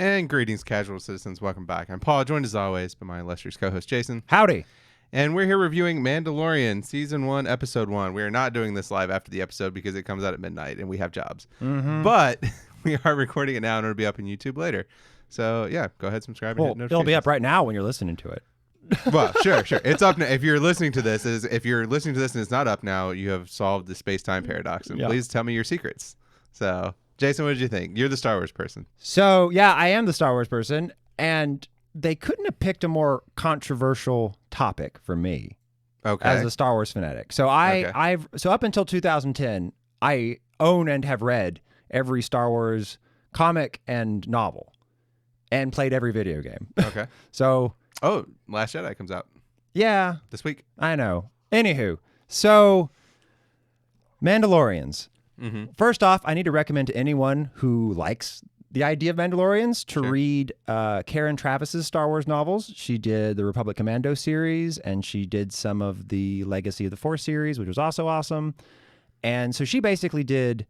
And greetings, casual citizens. Welcome back. I'm Paul, joined as always by my illustrious co-host, Jason. Howdy. And we're here reviewing Mandalorian Season 1, Episode 1. We are not doing this live after the episode because it comes out at midnight and we have jobs. But we are recording it now and it'll be up on YouTube later. So, yeah, go ahead, subscribe, and hit notifications. It'll be up right now when you're listening to it. Well, sure. It's up now. If you're listening to this and it's not up now, you have solved the space-time paradox. And please tell me your secrets. So, Jason, what did you think? You're the Star Wars person. So, yeah, I am the Star Wars person, and they couldn't have picked a more controversial topic for me as a Star Wars fanatic. So so up until 2010, I own and have read every Star Wars comic and novel and played every video game. Okay. So... Oh, Last Jedi comes out. Yeah. This week. I know. Anywho, so Mandalorians. First off, I need to recommend to anyone who likes the idea of Mandalorians to read Caryn Travis's Star Wars novels. She did the Republic Commando series, and she did some of the Legacy of the Force series, which was also awesome. And so she basically did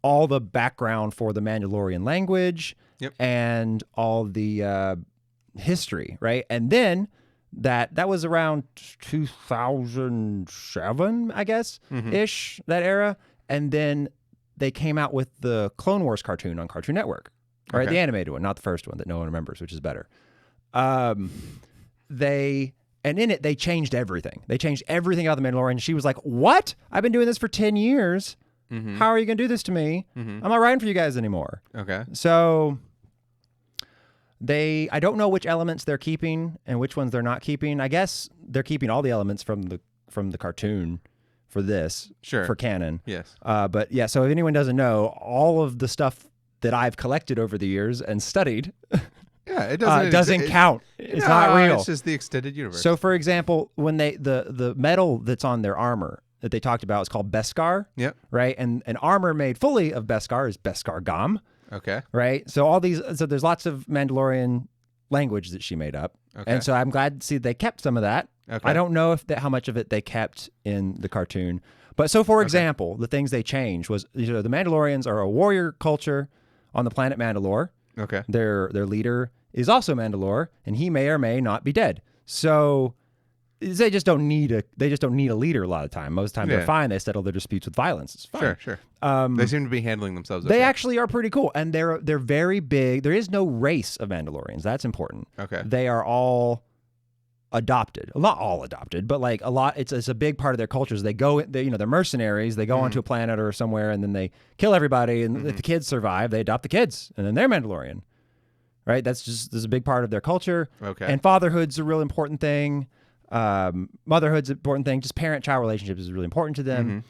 all the background for the Mandalorian language and all the history, right? And then that was around 2007, I guess, ish, that era. And then they came out with the Clone Wars cartoon on Cartoon Network, right? The animated one, not the first one that no one remembers, which is better. And in it, they changed everything. They changed everything about the Mandalorian. She was like, what? I've been doing this for 10 years. How are you going to do this to me? I'm not writing for you guys anymore. Okay. So I don't know which elements they're keeping and which ones they're not keeping. I guess they're keeping all the elements from the cartoon for this, for canon. Yes. But yeah, so if anyone doesn't know, all of the stuff that I've collected over the years and studied, it doesn't count. It's not real. It's just the extended universe. So, for example, when the metal that's on their armor that they talked about is called Beskar. Yep. Right, and an armor made fully of Beskar is Beskar Gam. Okay. Right. So there's lots of Mandalorian language that she made up. Okay. And so I'm glad to see they kept some of that. Okay. I don't know how much of it they kept in the cartoon. But so, for example, the things they changed was, the Mandalorians are a warrior culture on the planet Mandalore. Okay. Their leader is also Mandalore, and he may or may not be dead. So they just don't need a leader a lot of time. Most of the time they're fine. They settle their disputes with violence. It's fine. Sure. They seem to be handling themselves okay. They actually are pretty cool, and they're very big. There is no race of Mandalorians. That's important. Okay. They are all adopted. Well, not all adopted, but like a lot. It's a big part of their cultures. They're mercenaries. They go onto a planet or somewhere, and then they kill everybody. And if the kids survive, they adopt the kids, and then they're Mandalorian. Right. This is a big part of their culture. Okay. And fatherhood's a real important thing. Motherhood's an important thing. Just parent-child relationships is really important to them.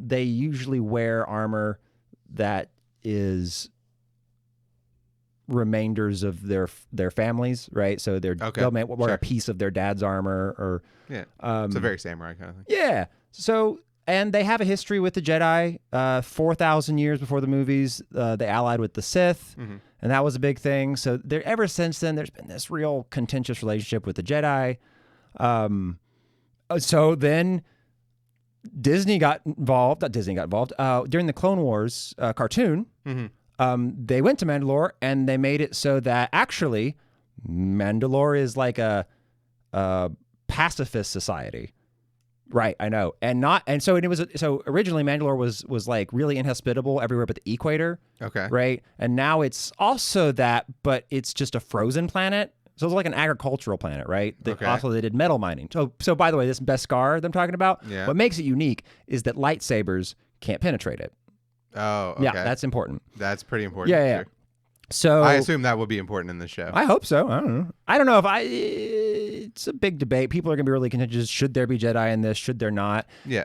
They usually wear armor that is remainders of their families, right? So they'll wear a piece of their dad's armor, or it's a very samurai kind of thing. Yeah. So, and they have a history with the Jedi. 4,000 years before the movies, they allied with the Sith. And that was a big thing. So ever since then, there's been this real contentious relationship with the Jedi. So then Disney got involved. During the Clone Wars cartoon. They went to Mandalore and they made it so that actually Mandalore is like a pacifist society. Right, I know. So originally Mandalore was like really inhospitable everywhere but the equator. Okay. Right? And now it's also that, but it's just a frozen planet. So it's like an agricultural planet, right? Also they did metal mining. So by the way, this Beskar that I'm talking about, what makes it unique is that lightsabers can't penetrate it. Oh, okay. Yeah, that's important. That's pretty important. Yeah. Sure. So I assume that will be important in this show. I hope so. I don't know. I don't know if it's a big debate. People are going to be really contentious. Should there be Jedi in this? Should there not? Yeah.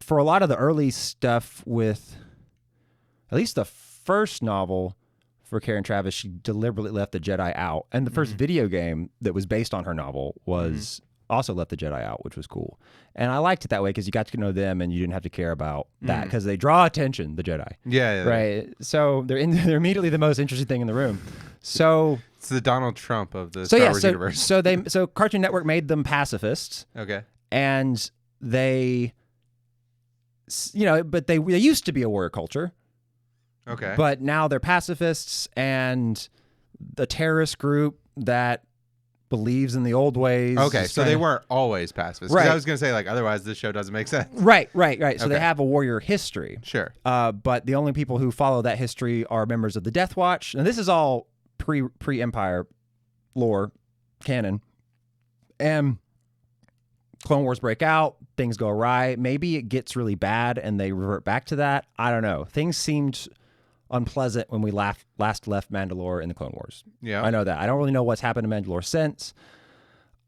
For a lot of the early stuff with, at least the first novel for Caryn Travis, she deliberately left the Jedi out. And the first video game that was based on her novel was also left the Jedi out, which was cool. And I liked it that way because you got to know them and you didn't have to care about that because they draw attention, the Jedi. Yeah. Right. So they're immediately the most interesting thing in the room. So it's the Donald Trump of the Star Wars universe. So Cartoon Network made them pacifists. Okay. And they, but they used to be a warrior culture. Okay. But now they're pacifists and the terrorist group that believes in the old ways. Okay, so they weren't always pacifists. Right. I was going to say, like, otherwise this show doesn't make sense. Right. So they Okay. have a warrior history. Sure. But the only people who follow that history are members of the Death Watch. And this is all pre-Empire lore canon. And Clone Wars break out, things go awry. Maybe it gets really bad and they revert back to that. I don't know. Things seemed unpleasant when we last left Mandalore in the Clone Wars. Yeah. I know that. I don't really know what's happened to Mandalore since.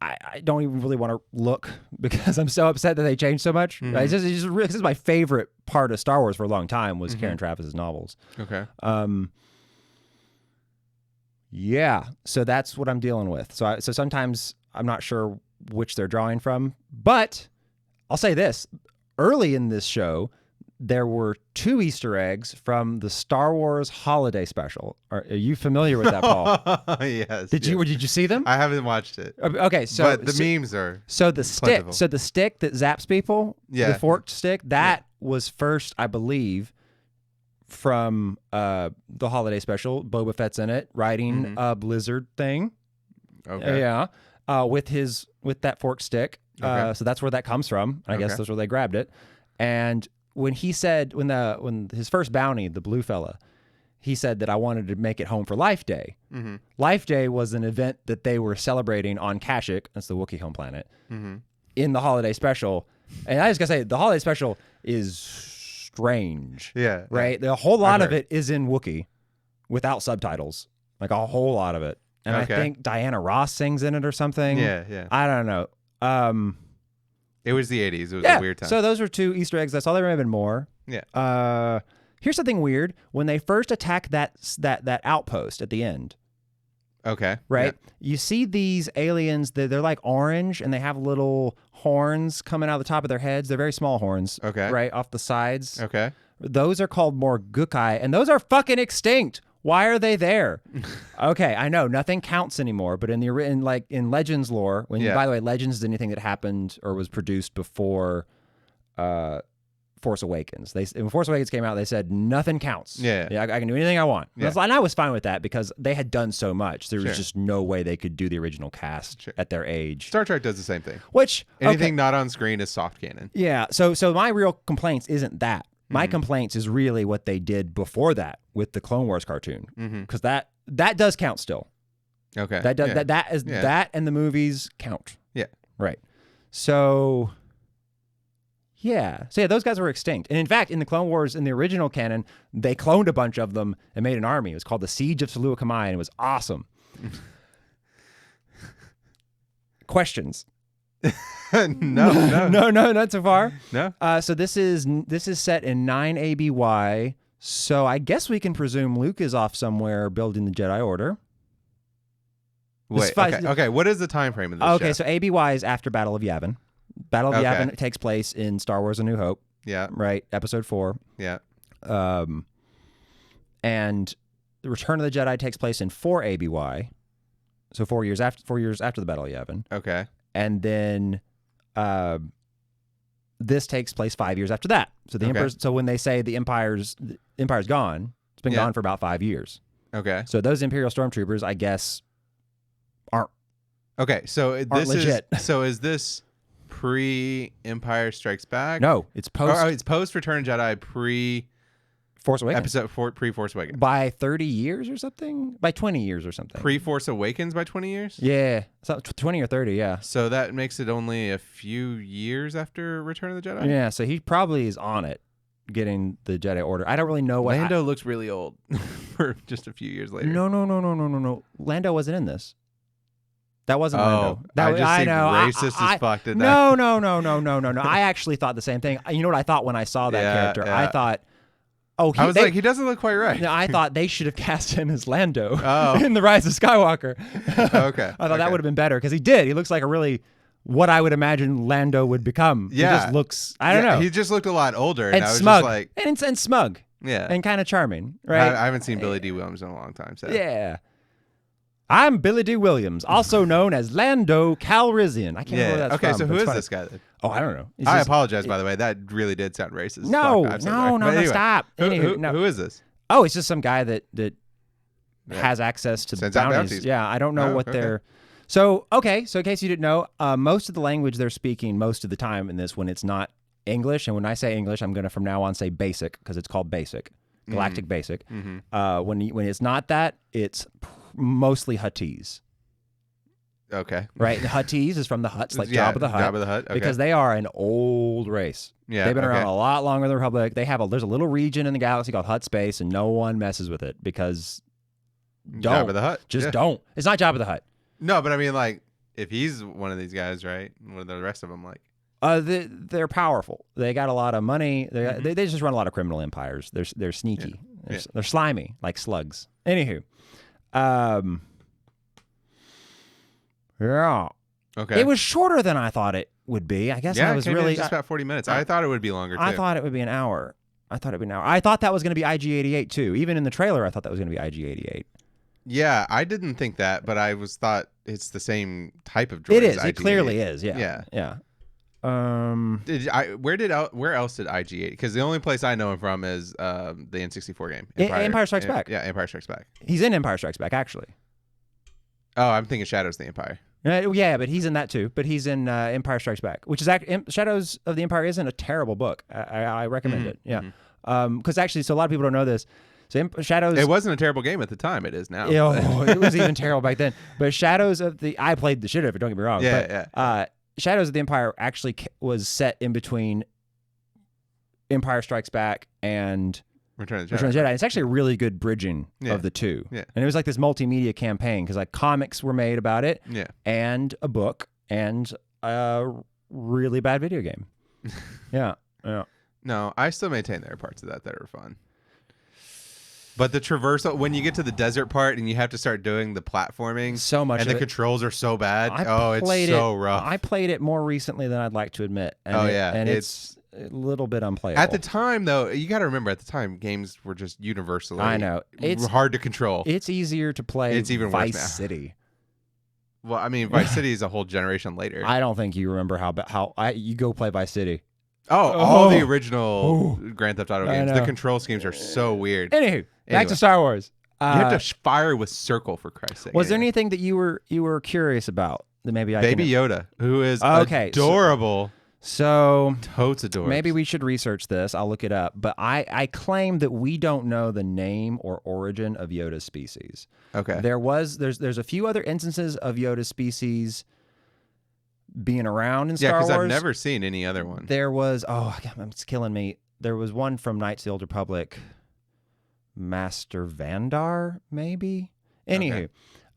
I don't even really want to look because I'm so upset that they changed so much. Mm-hmm. It's just this is my favorite part of Star Wars for a long time was Caryn Travis's novels. Okay. Yeah. So that's what I'm dealing with. So sometimes I'm not sure which they're drawing from, but I'll say this: early in this show, there were 2 Easter eggs from the Star Wars holiday special. Are you familiar with that, Paul? Yes. Did you see them? I haven't watched it. Okay, so but the memes are the stick. So the stick that zaps people, yeah, the forked stick, that was first, I believe, from the holiday special. Boba Fett's in it, riding a blizzard thing. Okay. Yeah. With that forked stick. Okay. So that's where that comes from. I guess that's where they grabbed it. And when he said when his first bounty, the blue fella, he said that I wanted to make it home for Life Day. Mm-hmm. Life Day was an event that they were celebrating on Kashyyyk, that's the Wookiee home planet, in the holiday special. And I just gotta say, the holiday special is strange. Yeah. Right? A whole lot of it is in Wookiee without subtitles. Like a whole lot of it. And I think Diana Ross sings in it or something. Yeah. I don't know. It was the 80s. It was a weird time. So those are 2 Easter eggs. That's all there may have been more. Yeah. Here's something weird. When they first attack that outpost at the end. Okay. Right? Yeah. You see these aliens, they're like orange and they have little horns coming out of the top of their heads. They're very small horns. Okay. Right? Off the sides. Okay. Those are called Morgukai, and those are fucking extinct. Why are they there? Okay, I know nothing counts anymore, but in Legends lore, by the way, Legends is anything that happened or was produced before Force Awakens. When Force Awakens came out, they said nothing counts. Yeah, I can do anything I want. Yeah. And I was fine with that because they had done so much. There was just no way they could do the original cast at their age. Star Trek does the same thing. Anything not on screen is soft canon. Yeah. So my real complaints isn't that. My complaints is really what they did before that with the Clone Wars cartoon, because that does count still. Okay, that and the movies count. Yeah, right. So those guys were extinct, and in fact, in the Clone Wars, in the original canon, they cloned a bunch of them and made an army. It was called the Siege of Salua Kamai, and it was awesome. Questions? No, not so far. No. So this is set in 9 ABY. So I guess we can presume Luke is off somewhere building the Jedi Order. Wait. Okay. What is the time frame of this? Okay, show? so ABY is after Battle of Yavin. Battle of Yavin takes place in Star Wars: A New Hope. Yeah. Right. Episode 4. Yeah. And the Return of the Jedi takes place in 4 ABY. So 4 years after the Battle of Yavin. Okay. And then this takes place 5 years after that. So the Emperor's, so when they say the Empire's gone, it's been gone for about 5 years. Okay. So those Imperial stormtroopers, I guess, aren't. Okay. So this legit. is this pre-Empire Strikes Back? No, it's post. Oh, it's post Return of Jedi, pre Force Awakens. Episode 4, pre-Force Awakens. By 30 years or something? By 20 years or something. Pre-Force Awakens by 20 years? Yeah. So 20 or 30, yeah. So that makes it only a few years after Return of the Jedi? Yeah, so he probably is on it, getting the Jedi Order. I don't really know what... Lando looks really old for just a few years later. No. Lando wasn't in this. That wasn't Lando. I know. Racist as fuck, didn't I? No. I actually thought the same thing. You know what I thought when I saw that character? Yeah. I thought... I was like, he doesn't look quite right. No, I thought they should have cast him as Lando in The Rise of Skywalker. Okay. I thought that would have been better because he did. He looks like a really what I would imagine Lando would become. Yeah. He just looks, I don't know. He just looked a lot older. And I was smug. Just like, and smug. Yeah. And kind of charming, right? I haven't seen Billy D. Williams in a long time. So. Yeah. I'm Billy D. Williams, also known as Lando Calrissian. I can't remember where that's from. Okay, so who is this guy then? Oh, I don't know. I apologize, by the way. That really did sound racist. No, stop. Anyway, Anywho, who is this? Oh, it's just some guy that has access to Sends out bounties. bounties. Yeah, I don't know what they're. So in case you didn't know, most of the language they're speaking most of the time in this, when it's not English, and when I say English, I'm going to from now on say basic because it's called basic, galactic basic. When it's not that, it's mostly Huttese. Okay. Right? The Huttese is from the Hutts, like Jabba the Hutt. Jabba the Hutt. Okay. Because they are an old race. Yeah. They've been around a lot longer than the Republic. There's a little region in the galaxy called Hutt Space, and no one messes with it because Jabba the Hutt. Just don't. It's not Jabba the Hutt. No, but I mean, like, if he's one of these guys, right? What are the rest of them like? They're powerful. They got a lot of money. They just run a lot of criminal empires. They're sneaky. They're slimy, like slugs. Anywho, yeah. Okay. It was shorter than I thought it would be. I guess I was really just about 40 minutes. I thought it would be longer too. I thought it would be an hour. I thought that was going to be IG-88 too. Even in the trailer, I thought that was going to be IG-88. Yeah, I didn't think that, but I thought it's the same type of droid. It is. As It clearly is. Yeah. Yeah. Where else did IG-8? Because the only place I know him from is the N64 game. Empire Strikes Back. Yeah, Empire Strikes Back. He's in Empire Strikes Back, actually. Oh, I'm thinking Shadows of the Empire. Yeah, but he's in that too. But he's in Empire Strikes Back, which is Shadows of the Empire isn't a terrible book. I recommend it. Yeah, because actually, so a lot of people don't know this. So Shadows. It wasn't a terrible game at the time. It is now. It was even terrible back then. But Shadows of the I played the shit out of it. Don't get me wrong. Yeah. Shadows of the Empire actually was set in between Empire Strikes Back and Return of the Jedi. It's actually a really good bridging of the two. Yeah. And it was like this multimedia campaign because like comics were made about it. Yeah. And a book and a really bad video game. Yeah. No, I still maintain there are parts of that are fun. But the traversal, when you get to the desert part and you have to start doing the platforming, so much and of the it. Controls are so bad. It's so rough. I played it more recently than I'd like to admit. And it's a little bit unplayable. At the time, though, you got to remember, at the time, games were just universally it's hard to control. It's easier to play it's even Vice worse now. City. Well, I mean, Vice City is a whole generation later. I don't think you remember how you go play Vice City. All the original Grand Theft Auto games. The control schemes are so weird. Anyway, back to Star Wars. You have to fire with circle, for Christ's sake. Was there anything that you were curious about that maybe Baby Yoda, who is adorable. So totes adorable. Maybe we should research this. I'll look it up. But I claim that we don't know the name or origin of Yoda species. Okay. There's a few other instances of Yoda species being around in Star Wars. Yeah, because I've never seen any other one. There was it's killing me. There was one from Knights of the Old Republic, Master Vandar, maybe. Anywho,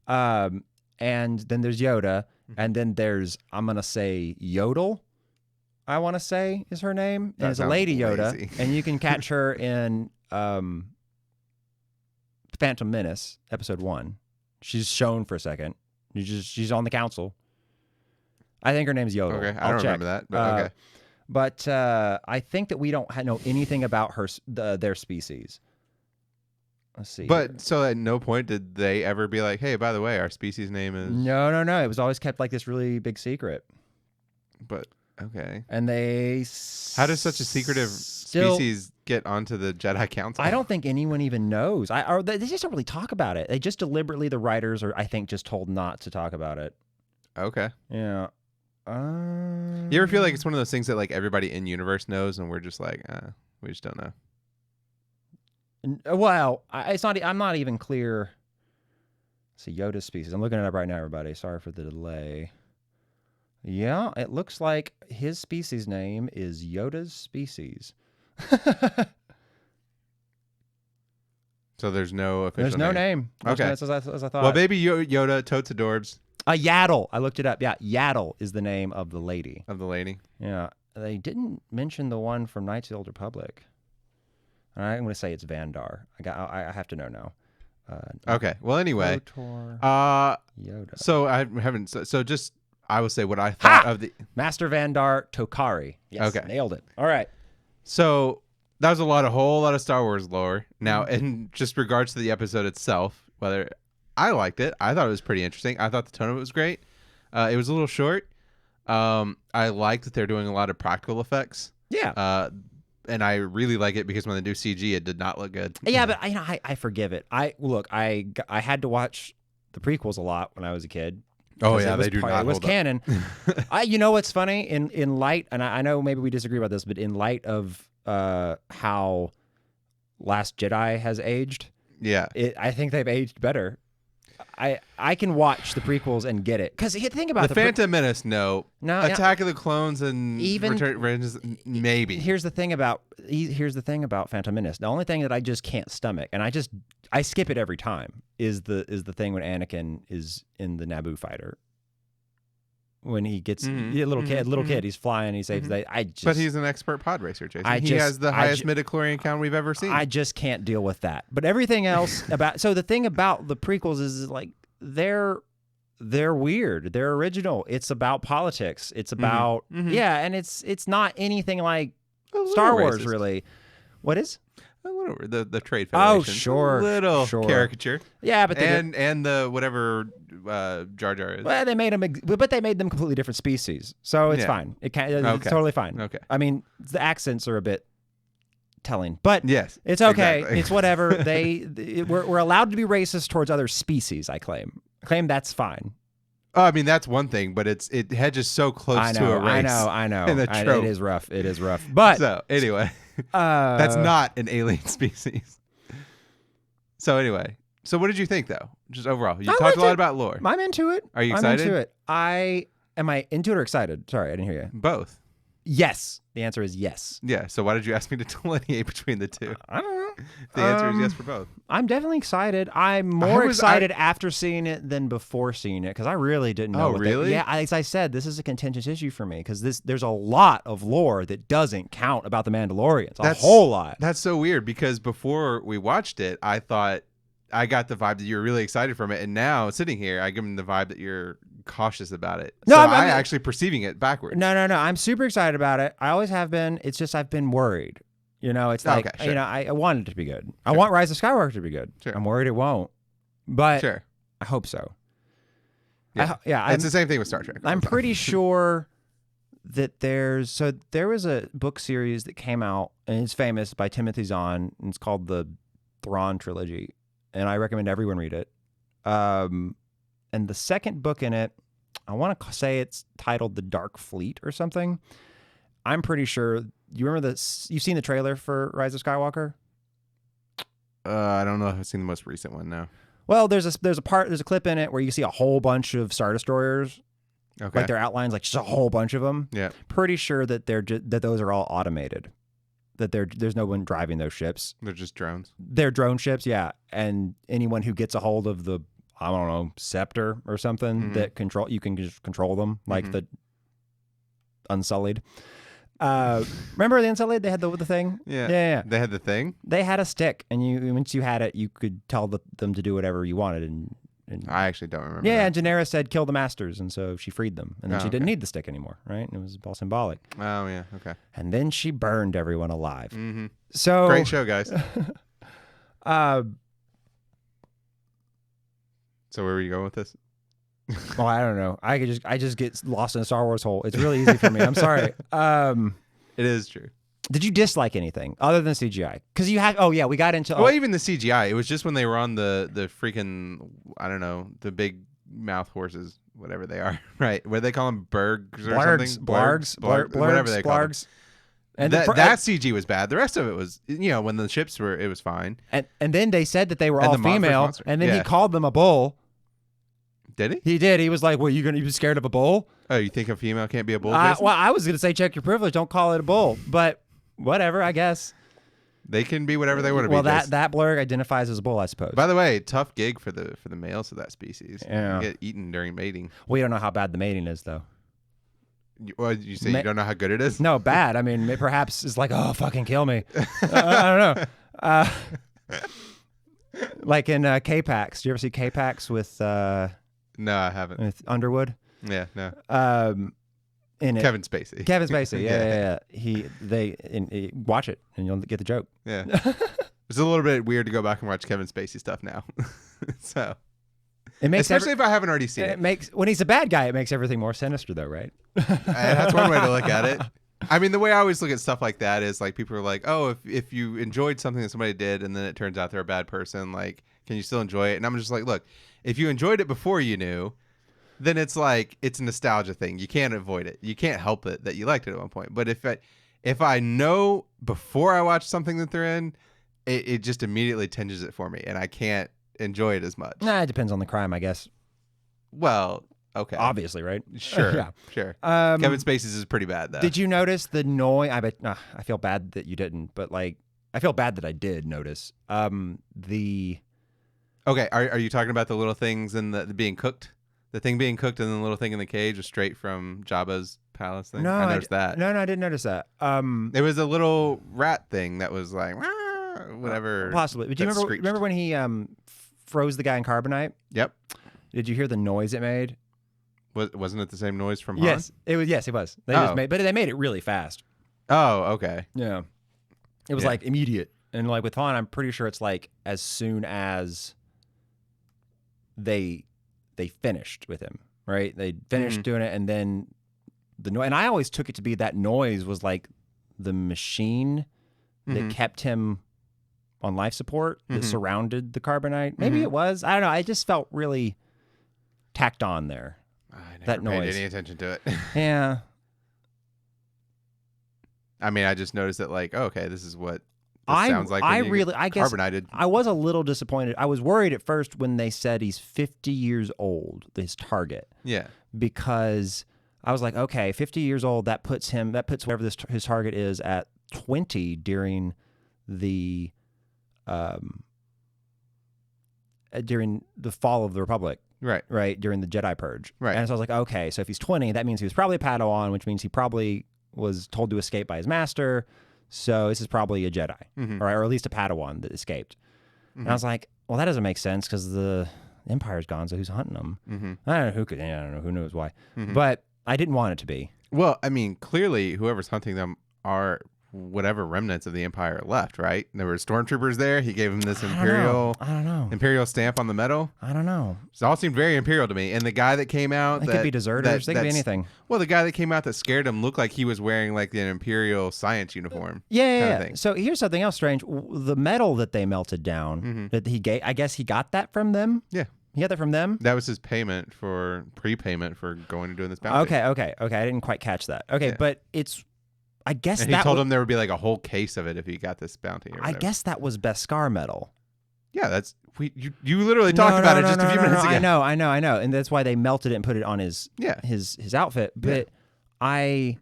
and then there's Yoda, and then there's I'm gonna say Yodel. I want to say is her name, and it's a Lady Yoda, and you can catch her in Phantom Menace, Episode 1. She's shown for a second. She's on the council. I think her name's Yoda. Okay, I don't remember that, but okay. But I think that we don't know anything about their species. Let's see. But so at no point did they ever be like, "Hey, by the way, our species name is." No. It was always kept like this really big secret. But okay. And they. How does such a secretive species get onto the Jedi Council? I don't think anyone even knows. They just don't really talk about it. They just deliberately, the writers are, I think, just told not to talk about it. Okay. Yeah. You ever feel like it's one of those things that like everybody in universe knows, and we're just like, we just don't know. Well, it's not. I'm not even clear. Let's see, Yoda species. I'm looking it up right now, everybody. Sorry for the delay. Yeah, it looks like his species name is Yoda's species. So there's no official. There's no name. Okay, as I thought. Well, baby Yoda, totes adorbs. Yaddle. I looked it up. Yeah, Yaddle is the name of the lady. Yeah, they didn't mention the one from Knights of the Old Republic. I'm going to say it's Vandar. I have to know now. Okay. Well, anyway. Yoda. So I haven't. So just I will say what I thought of the Master Vandar Tokari. Yes, okay, nailed it. All right. So that was a whole lot of Star Wars lore. Now, in just regards to the episode itself, whether I liked it, I thought it was pretty interesting. I thought the tone of it was great. It was a little short. I liked that they're doing a lot of practical effects. Yeah. and I really like it because when they do CG, it did not look good. Yeah, but I forgive it. I had to watch the prequels a lot when I was a kid. Oh yeah, they do not. It was canon. You know what's funny in light, and I know maybe we disagree about this, but in light of how Last Jedi has aged, yeah, I think they've aged better. I can watch the prequels and get it, because think about the Phantom Menace. No, Attack of the Clones and even Return, maybe. Here's the thing about Phantom Menace. The only thing that I just can't stomach, and I skip it every time, is the thing when Anakin is in the Naboo fighter. When he gets little kid, he's flying, he saves the. But he's an expert pod racer, Jason. He has the highest midichlorian count we've ever seen. I just can't deal with that. But everything else so the thing about the prequels is like they're weird. They're original. It's about politics. It's about and it's not anything like Star Wars really. What is? A little the Trade Federation. Oh, sure. A little caricature. Yeah, but and the whatever Jar Jar is. Well, they made them completely different species, so it's fine. It's totally fine. Okay. I mean, the accents are a bit telling, but yes, it's okay. Exactly. It's whatever. We're allowed to be racist towards other species. I claim that's fine. Oh, I mean, that's one thing, but it hedges so close to a race. I know. And it is rough. It is rough. But so anyway, that's not an alien species. So anyway, what did you think though? Just overall, you talked a lot about lore. I'm into it. Are you excited? I'm into it. Am I into it or excited? Sorry, I didn't hear you. Both. Yes. The answer is yes. Yeah. So why did you ask me to delineate between the two? I don't know. The answer is yes for both. I'm definitely excited. I'm more excited after seeing it than before seeing it, because I really didn't know. Oh, really? As I said, this is a contentious issue for me, because there's a lot of lore that doesn't count about the Mandalorians. A whole lot. That's so weird, because before we watched it, I thought I got the vibe that you were really excited from it, and now sitting here, I give them the vibe that you're cautious about it. No, I'm actually perceiving it backwards. No. I'm super excited about it. I always have been. It's just I've been worried. It's like, okay, sure. I want it to be good. Sure. I want Rise of Skywalker to be good. Sure. I'm worried it won't, but sure. I hope so. Yeah, it's the same thing with Star Trek. I'm pretty sure that there was a book series that came out, and it's famous, by Timothy Zahn, and it's called the Thrawn Trilogy, and I recommend everyone read it. And the second book in it, I want to say it's titled The Dark Fleet or something. I'm pretty sure. You remember you've seen the trailer for Rise of Skywalker? I don't know if I've seen the most recent one now. Well, there's a clip in it where you see a whole bunch of Star Destroyers. Okay. Like their outlines, like just a whole bunch of them. Yeah. Pretty sure that that those are all automated. That there's no one driving those ships. They're just drones. They're drone ships, yeah. And anyone who gets a hold of the, I don't know, Scepter or something that you can just control them, like the Unsullied. Remember the Unsullied? They had the thing. Yeah. They had the thing. They had a stick, and once you had it, you could tell them to do whatever you wanted. And I actually don't remember. Yeah, and Daenerys said, "Kill the masters," and so she freed them, and then she didn't need the stick anymore, right? And it was all symbolic. Oh yeah, okay. And then she burned everyone alive. Mm-hmm. So great show, guys. So where were you going with this? Well, I don't know. I just get lost in a Star Wars hole. It's really easy for me. I'm sorry. It is true. Did you dislike anything other than CGI? Because you had. Oh yeah, we got into. Well, even the CGI. It was just when they were on the freaking, I don't know, the big mouth horses, whatever they are, right? What do they call them? Bergs or something? Blargs, whatever they call them. And that CG was bad. The rest of it was, when the ships were, it was fine. And then they said that they were all female, and then he called them a bull. Did he? He did. He was like, "Well, you be scared of a bull?" Oh, you think a female can't be a bull? Well, I was gonna say check your privilege. Don't call it a bull, but whatever. I guess they can be whatever they want to be. Well, that blurg identifies as a bull, I suppose. By the way, tough gig for the males of that species. Yeah. You get eaten during mating. We don't know how bad the mating is, though. You say you don't know how good it is? No, bad. I mean, perhaps it's like, oh, fucking kill me. I don't know. Like in K-Pax. Do you ever see K-Pax with? No, I haven't. With Underwood. Yeah, no. Kevin Spacey. Kevin Spacey. Yeah. Watch it and you'll get the joke. Yeah. It's a little bit weird to go back and watch Kevin Spacey stuff now. So. It makes especially if I haven't already seen it. When he's a bad guy, it makes everything more sinister, though, right? That's one way to look at it. I mean, the way I always look at stuff like that is like people are like, oh, if you enjoyed something that somebody did and then it turns out they're a bad person, like, can you still enjoy it? And I'm just like, look, if you enjoyed it before you knew, then it's like it's a nostalgia thing. You can't avoid it. You can't help it that you liked it at one point. But if I know before I watch something that they're in, it just immediately tinges it for me, and I can't enjoy it as much. Nah, it depends on the crime, I guess. Well, okay. Obviously, right? Sure. Yeah. Sure. Kevin Spacey's is pretty bad, though. Did you notice the noise? I feel bad that you didn't, but like, I feel bad that I did notice. Okay, are you talking about the little things and the being cooked? The thing being cooked and the little thing in the cage was straight from Jabba's palace thing? No, I noticed that. No, I didn't notice that. It was a little rat thing that was like, whatever. Possibly. But do you remember when he froze the guy in carbonite? Yep. Did you hear the noise it made? Wasn't it the same noise from Han? Yes, it was. Yes, it was. But they made it really fast. Oh, okay. Yeah. It was like immediate. And like with Han, I'm pretty sure it's like as soon as they finished with him, right? They finished doing it, and then the noise. And I always took it to be that noise was like the machine that kept him on life support that surrounded the carbonite. Maybe it was. I don't know. I just felt really tacked on there. I never paid any attention to it. Yeah. I mean, I just noticed that, like, okay, this is what sounds like. I guess carbonated. I was a little disappointed. I was worried at first when they said he's 50 years old, his target. Yeah. Because I was like, okay, 50 years old, that puts whatever his target is at 20 during the fall of the Republic. Right, during the Jedi Purge. Right. And so I was like, okay, so if he's 20, that means he was probably a Padawan, which means he probably was told to escape by his master. So this is probably a Jedi, or at least a Padawan that escaped. And I was like, well, that doesn't make sense because the Empire's gone, so who's hunting them? I don't know who knows why. But I didn't want it to be. Well, I mean, clearly whoever's hunting them are whatever remnants of the Empire left, right? There were stormtroopers there. He gave him this imperial stamp on the medal. I don't know. It all seemed very imperial to me. And the guy that came out, they could be deserters. They could be anything. Well, the guy that came out that scared him looked like he was wearing like an imperial science uniform. Yeah. So here's something else strange. The medal that they melted down that he gave, I guess he got that from them. Yeah. He got that from them? That was his prepayment for going and doing this bounty. Okay. I didn't quite catch that. Okay, but it's, I guess and he told him there would be like a whole case of it if he got this bounty. Or I guess that was Beskar metal. Yeah, you literally talked about it just a few minutes ago. I know, and that's why they melted it and put it on his outfit. But okay.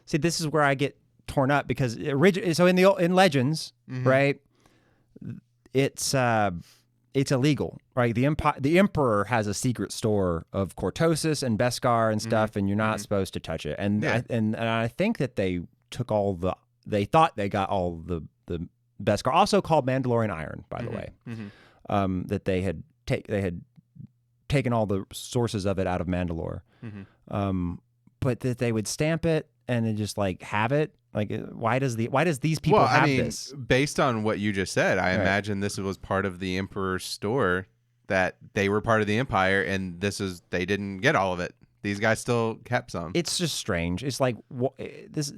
See, this is where I get torn up because so in Legends, right? It's illegal, right? The Emperor has a secret store of Cortosis and Beskar and stuff, and you're not supposed to touch it. And I think that they thought they got all the Beskar, also called Mandalorian iron, by the way, that they had taken all the sources of it out of Mandalore, but that they would stamp it and then just like have it. Like, why does these people have this? Based on what you just said, I imagine this was part of the Emperor's store, that they were part of the Empire, and they didn't get all of it. These guys still kept some. It's just strange. It's like this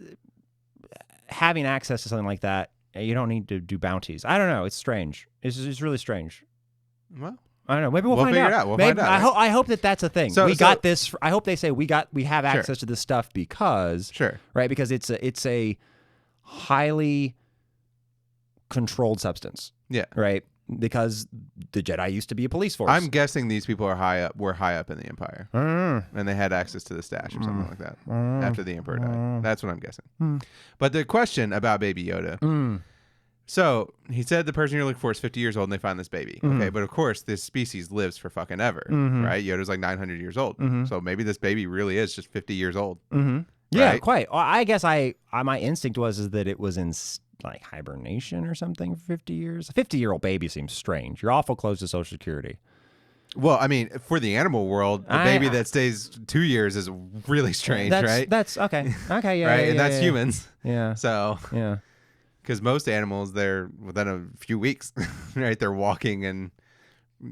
having access to something like that. You don't need to do bounties. I don't know. It's strange. It's really strange. Well, I don't know. Maybe we'll find figure out. It out. We'll find out. I hope that's a thing. We got this. I hope they say we have access to this stuff because right, because it's a highly controlled substance. Yeah. Right. Because the Jedi used to be a police force. I'm guessing these people were high up in the Empire, and they had access to the stash or something like that after the Emperor died. That's what I'm guessing. But the question about Baby Yoda. So he said the person you're looking for is 50 years old and they find this baby. Okay, but of course this species lives for fucking ever, right? Yoda's like 900 years old. So maybe this baby really is just 50 years old. Yeah, right? quite. I guess my instinct was that it was in like hibernation or something for 50 years. A 50-year-old baby seems strange. You're awful close to Social Security. Well, I mean, for the animal world, the baby that stays 2 years is really strange, right? That's okay. Okay, yeah. Right, yeah, and that's yeah. humans. Yeah. So, yeah. Because most animals, they're within a few weeks, right? They're walking and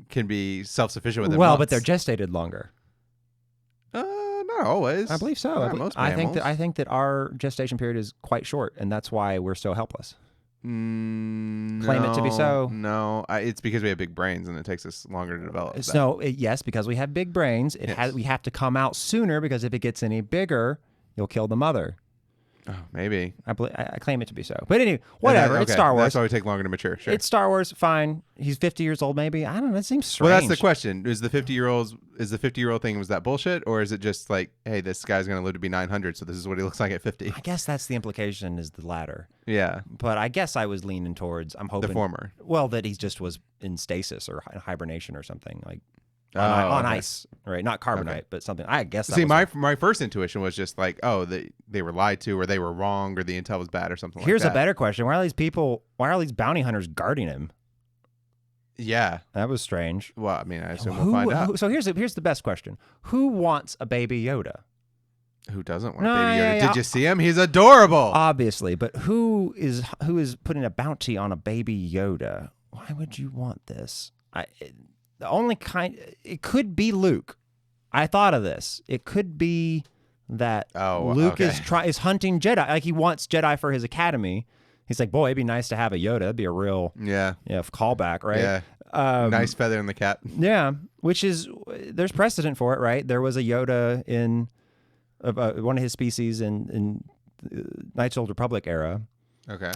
can be self-sufficient within months. But they're gestated longer. Not Not always. I believe so. Most I think that our gestation period is quite short, and that's why we're so helpless. Claim it to be so. No, it's because we have big brains and it takes us longer to develop. So yes, because we have big brains, we have to come out sooner because if it gets any bigger, you'll kill the mother. Oh, maybe. I claim it to be so. But anyway, whatever. It's Star Wars. That's why we take longer to mature. Sure. It's Star Wars. Fine. He's 50 years old. Maybe. I don't know. That seems strange. Well, that's the question. Is the 50-year-old thing, was that bullshit, or is it just like, hey, this guy's gonna live to be 900, so this is what he looks like at 50? I guess that's the implication. Is the latter. Yeah. But I guess I was leaning towards. I'm hoping the former. Well, that he just was in stasis or hibernation or something like. On ice, right? Not carbonite, but something. I guess. See, my first intuition was just like, oh, they were lied to, or they were wrong, or the intel was bad, or something like that. Here's a better question: why are these bounty hunters guarding him? Yeah, that was strange. Well, I mean, I assume we'll find out. So here's the best question: who wants a baby Yoda? Who doesn't want a baby Yoda? Did you see him? He's adorable. Obviously, but who is putting a bounty on a baby Yoda? Why would you want this? The only it could be Luke. I thought of this. It could be that Luke is hunting Jedi. Like he wants Jedi for his academy. He's like, boy, it'd be nice to have a Yoda. It'd be a real callback, right? Yeah. Nice feather in the cap. Yeah, which is there's precedent for it, right? There was a Yoda in one of his species in Knights of the Old Republic era. Okay.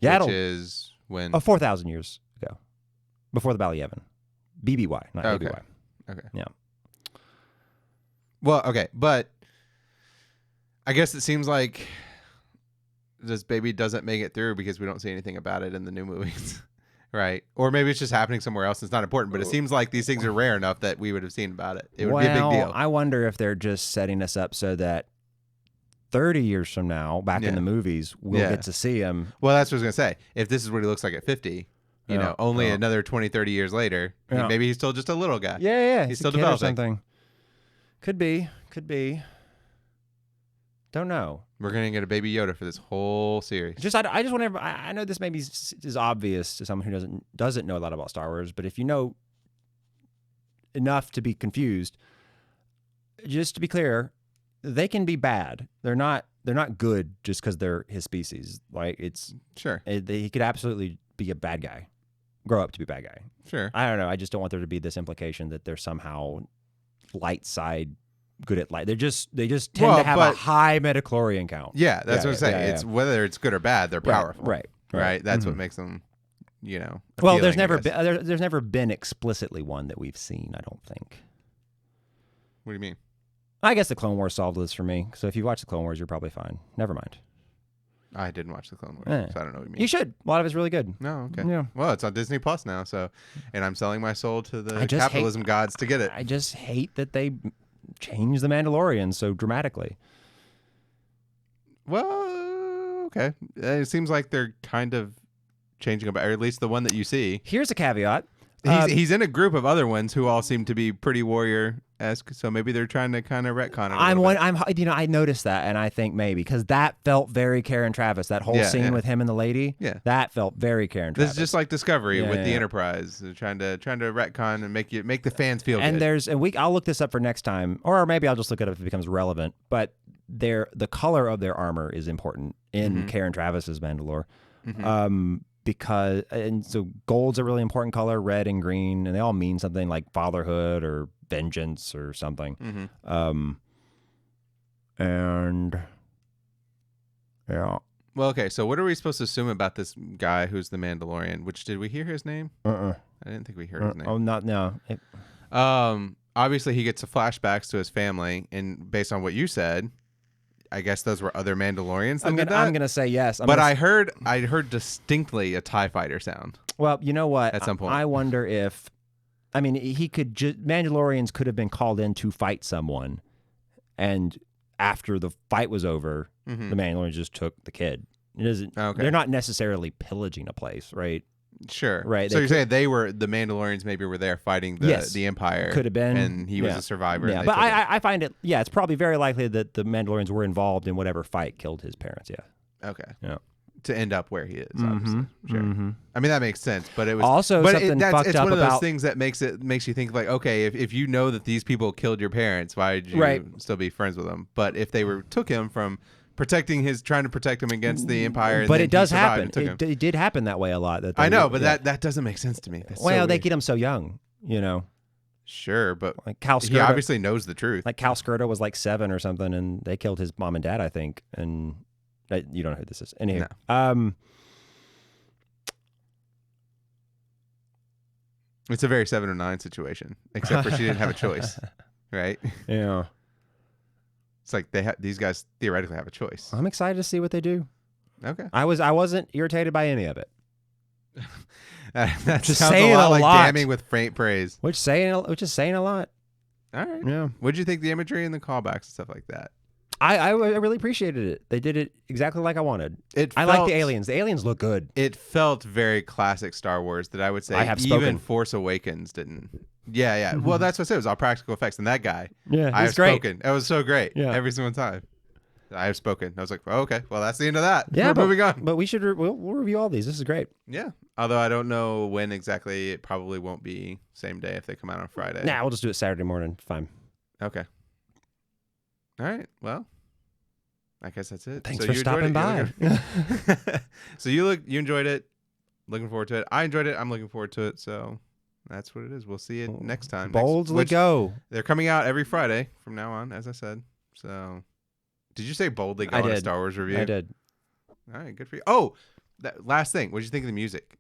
Which is when 4,000 years ago. Before the Battle of Yavin. BBY, not ABY. Okay. Yeah. Well, okay, but I guess it seems like this baby doesn't make it through because we don't see anything about it in the new movies, right? Or maybe it's just happening somewhere else. It's not important, but it seems like these things are rare enough that we would have seen about it. It would be a big deal. I wonder if they're just setting us up so that 30 years from now, back in the movies, we'll get to see him. Well, that's what I was going to say. If this is what he looks like at 50... only another 20, 30 years later, maybe he's still just a little guy. Yeah. He's still developing. Something. Could be. Don't know. We're going to get a baby Yoda for this whole series. I just want to. I know this maybe is obvious to someone who doesn't know a lot about Star Wars, but if you know enough to be confused, just to be clear, they can be bad. They're not good just because they're his species. Like he could absolutely be a bad guy. Grow up to be a bad guy. Sure. I don't know. I just don't want there to be this implication that they're somehow light side, good at light. They just tend to have a high metachlorian count. Yeah, that's what I'm saying. It's whether it's good or bad, they're powerful. Right. That's what makes them, Well, there's never been explicitly one that we've seen, I don't think. What do you mean? I guess the Clone Wars solved this for me. So if you watch the Clone Wars, you're probably fine. Never mind. I didn't watch the Clone Wars, so I don't know what you mean. You should. A lot of it's really good. No, okay. Yeah. Well, it's on Disney Plus now, and I'm selling my soul to the capitalism gods to get it. I just hate that they changed the Mandalorian so dramatically. Well, okay. It seems like they're kind of changing about, or at least the one that you see. Here's a caveat. He's in a group of other ones who all seem to be pretty warrior-esque, so maybe they're trying to kind of retcon it. I noticed that, and I think maybe because that felt very Caryn Travis. That whole scene with him and the lady, that felt very Caryn Travis. This is just like Discovery with the Enterprise. They're trying to retcon and make the fans feel good. I'll look this up for next time, or maybe I'll just look it up if it becomes relevant. But the color of their armor is important in Caryn Travis's Mandalore. So gold's a really important color, red and green, and they all mean something like fatherhood or vengeance or something. And yeah. Well, okay. So what are we supposed to assume about this guy who's the Mandalorian? Did we hear his name? I didn't think we heard his name. Oh, no. Obviously he gets flashbacks to his family, and based on what you said, I guess those were other Mandalorians that did that? I'm going to say yes. I heard distinctly a TIE fighter sound. Well, you know what? At some point. I wonder if... Mandalorians could have been called in to fight someone, and after the fight was over, the Mandalorians just took the kid. They're not necessarily pillaging a place, right? Sure. Right. So you're saying the Mandalorians maybe were there fighting the Empire. Could have been. And he was a survivor. Yeah, but I find it, it's probably very likely that the Mandalorians were involved in whatever fight killed his parents, Okay. Yeah. to end up where he is. Obviously, sure. I mean that makes sense, but it was also something fucked it's up one of those about things that makes you think like, okay, if you know that these people killed your parents, why did you still be friends with them? But if they took him from trying to protect him against the Empire, but it does happen. It did happen that way a lot. I know, but that doesn't make sense to me. Well, they get him so young, Sure, but like Cal Skirta, he obviously knows the truth. Like Cal Skirta was like 7 or something, and they killed his mom and dad, I think. And you don't know who this is. Anyway, no. It's a very 7 or 9 situation, except for she didn't have a choice, right? Yeah. It's like these guys theoretically have a choice. I'm excited to see what they do. Okay. I wasn't irritated by any of it. That just sounds a lot like damning with faint praise. Which is saying a lot. All right. Yeah. What'd you think the imagery and the callbacks and stuff like that? I really appreciated it. They did it exactly like I wanted. I like the aliens. The aliens look good. It felt very classic Star Wars that I would say even Force Awakens didn't. Yeah. Mm-hmm. Well, that's what I said. It was all practical effects. And that guy, I have spoken. It was so great. Yeah. Every single time. I have spoken. I was like, oh, okay, well, that's the end of that. Yeah, we're moving on. But we'll review all these. This is great. Yeah. Although I don't know when exactly. It probably won't be same day if they come out on Friday. Nah, we'll just do it Saturday morning. Fine. Okay. All right. Well, I guess that's it. Thanks for stopping by. So you enjoyed it. Looking forward to it. I enjoyed it. I'm looking forward to it. So that's what it is. We'll see you next time. Boldly go. They're coming out every Friday from now on, as I said. So. Did you say boldly go on a Star Wars review? I did. All right, good for you. Oh, that last thing. What did you think of the music?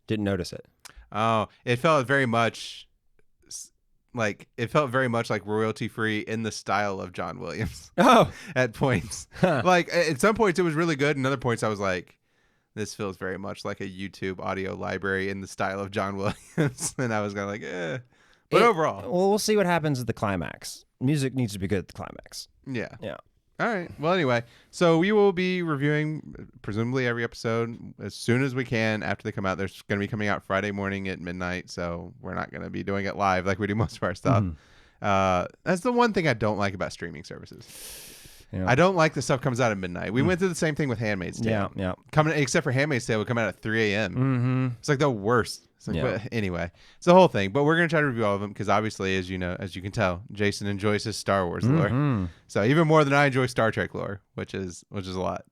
Didn't notice it. Oh, it felt very much like royalty free in the style of John Williams. Oh, at points, like at some points it was really good, and other points I was like, this feels very much like a YouTube audio library in the style of John Williams, and I was kind of like, eh. But overall, well, we'll see what happens at the climax. Music needs to be good at the climax. Yeah. Yeah. All right. Well, anyway, so we will be reviewing presumably every episode as soon as we can after they come out. They're going to be coming out Friday morning at midnight, so we're not going to be doing it live like we do most of our stuff. That's the one thing I don't like about streaming services. Yeah. I don't like the stuff comes out at midnight. We went through the same thing with Handmaid's Tale. Yeah. Except for Handmaid's Tale would come out at 3 a.m. Mm-hmm. It's like the worst. But anyway, it's the whole thing. But we're gonna try to review all of them because obviously, as you can tell, Jason enjoys his Star Wars lore. So even more than I enjoy Star Trek lore, which is a lot.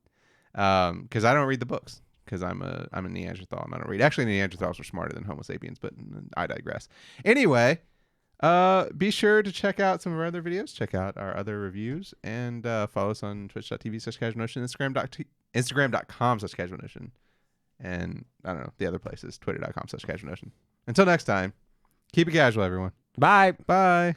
Because I don't read the books because I'm a Neanderthal and I don't read. Actually, Neanderthals are smarter than Homo sapiens, but I digress. Anyway, be sure to check out some of our other videos. Check out our other reviews and follow us on twitch.tv/casualnotion, Instagram.com/casualnotion. And I don't know, the other places, twitter.com/casualnotion. Until next time, keep it casual, everyone. Bye. Bye.